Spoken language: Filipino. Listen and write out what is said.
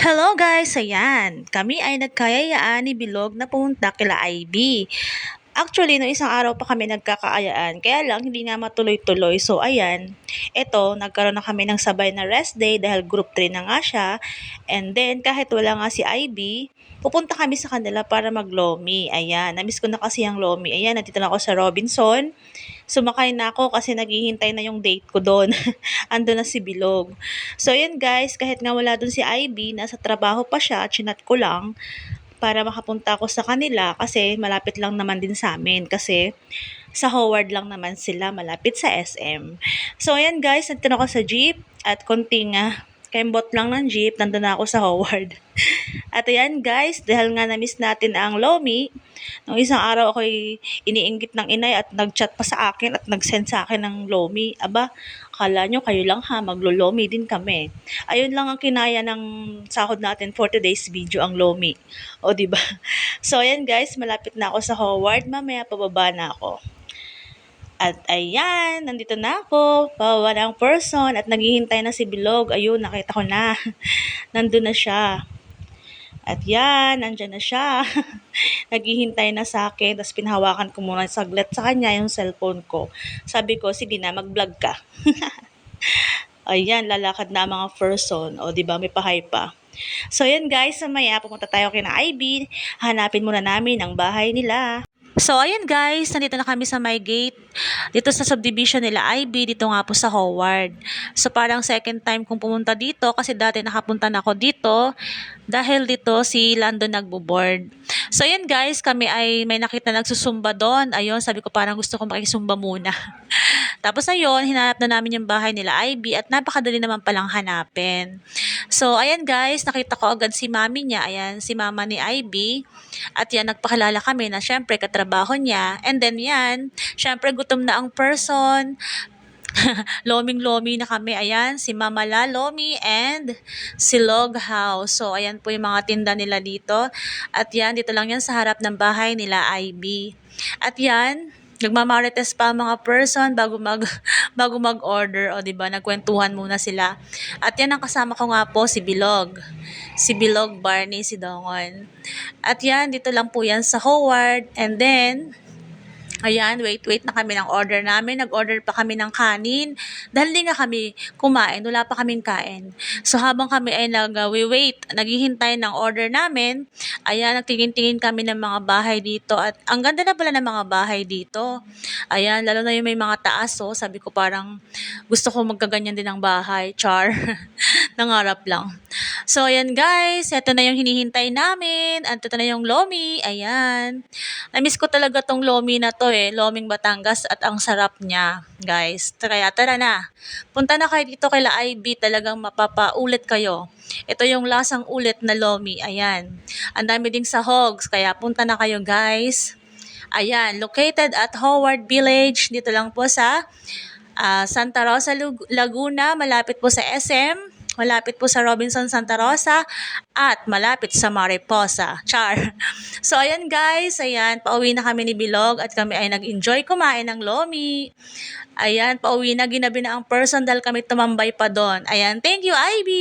Hello guys! Ayan, kami ay nagkayayaan ni Bilog na pumunta kila IB. Actually, no isang araw pa kami nagkakaayaan, kaya lang hindi nga matuloy-tuloy. So ayan, eto, nagkaroon na kami ng sabay na rest day dahil group 3 na nga siya. And then, kahit wala nga si IB, pupunta kami sa kanila para mag-lomi. Ayan, namiss ko na kasi ang lomi. Ayan, nandito na ako sa Robinson. Sumakay na ako kasi naghihintay na yung date ko doon. Ando na si Bilog. So, ayan guys, kahit nga wala doon si IB, nasa trabaho pa siya, chinat ko lang para makapunta ako sa kanila kasi malapit lang naman din sa amin kasi sa Howard lang naman sila, malapit sa SM. So, ayan guys, nandito na ako sa jeep at konting kembot lang ng jeep, nandun na ako sa Howard. At ayan guys, dahil nga na-miss natin ang Lomi, nung isang araw ako'y iniinggit ng inay at nag-chat pa sa akin at nag-send sa akin ng Lomi. Aba, akala nyo kayo lang ha, maglo-Lomi din kami. Ayun lang ang kinaya ng sahod natin for today's video, ang Lomi. O diba? So ayan guys, malapit na ako sa Howard, mamaya pababa na ako. At ayan, nandito na ako, pababa na ang person at naghihintay na si Bilog. Ayun, nakita ko na. Nandun na siya. At yan, nandyan na siya. Naghihintay na sa akin, tapos pinahawakan ko muna saglit sa kanya yung cellphone ko. Sabi ko, sige na, mag-vlog ka. Ayan, lalakad na mga person. O, diba, may pahay pa. So, yan guys, mamaya pumunta tayo kina IB. Hanapin muna namin ang bahay nila. So, ayan guys, nandito na kami sa my gate. Dito sa subdivision nila IB, dito nga po sa Howard. So, parang second time kong pumunta dito kasi dati nakapunta na ako dito dahil dito si Lando nagbo-board. So, ayan guys, kami ay may nakita nagsusumba doon. Ayun, sabi ko parang gusto ko makisumba muna. Tapos ayun, hinanap na namin yung bahay nila IB at napakadali naman palang hanapin. So, ayan guys, nakita ko agad si mami niya. Ayan, si mama ni IB. At yan, nagpakilala kami na syempre katrabaho niya. And then yan, syempre gutom na ang person. Loming-lomi na kami. Ayan, si Mama La Lomi and si Log House. So, ayan po yung mga tinda nila dito. At yan, dito lang yan sa harap ng bahay nila IB. At yan, nagmamarites pa ang mga person bago mag-order, o 'di ba? Nagkwentuhan muna sila. At yan ang kasama ko nga po si Bilog. Si Bilog, Barney, si Dongon. At yan, dito lang po yan sa Howard. And then ayan, wait na kami ng order namin. Nag-order pa kami ng kanin. Dahil di nga kami kumain, wala pa kaming kain. So habang kami ay naghihintay ng order namin, ayan, nagtingin-tingin kami ng mga bahay dito. At ang ganda na pala ng mga bahay dito. Ayan, lalo na yung may mga taas. So sabi ko parang gusto ko magkaganyan din ng bahay. Char. Nangarap lang. So ayan guys, ito na yung hinihintay namin. Ito na yung Lomi. Ayan. Na-miss ko talaga tong Lomi na to Loming Batangas at ang sarap niya, guys. Kaya tara na. Punta na kayo dito kay IB, talagang mapapaulit kayo. Ito yung lasang ulit na Lomi, ayan. Ang dami ding sahogs, kaya punta na kayo, guys. Ayan, located at Howard Village, dito lang po sa Santa Rosa, Laguna, malapit po sa SM. Malapit po sa Robinson Santa Rosa at malapit sa Mariposa. Char. So, ayan guys. Ayan, pauwi na kami ni Bilog at kami ay nag-enjoy kumain ng Lomi. Ayan, pauwi na, ginabi na ang person dahil kami tumambay pa doon. Ayan, thank you, IB!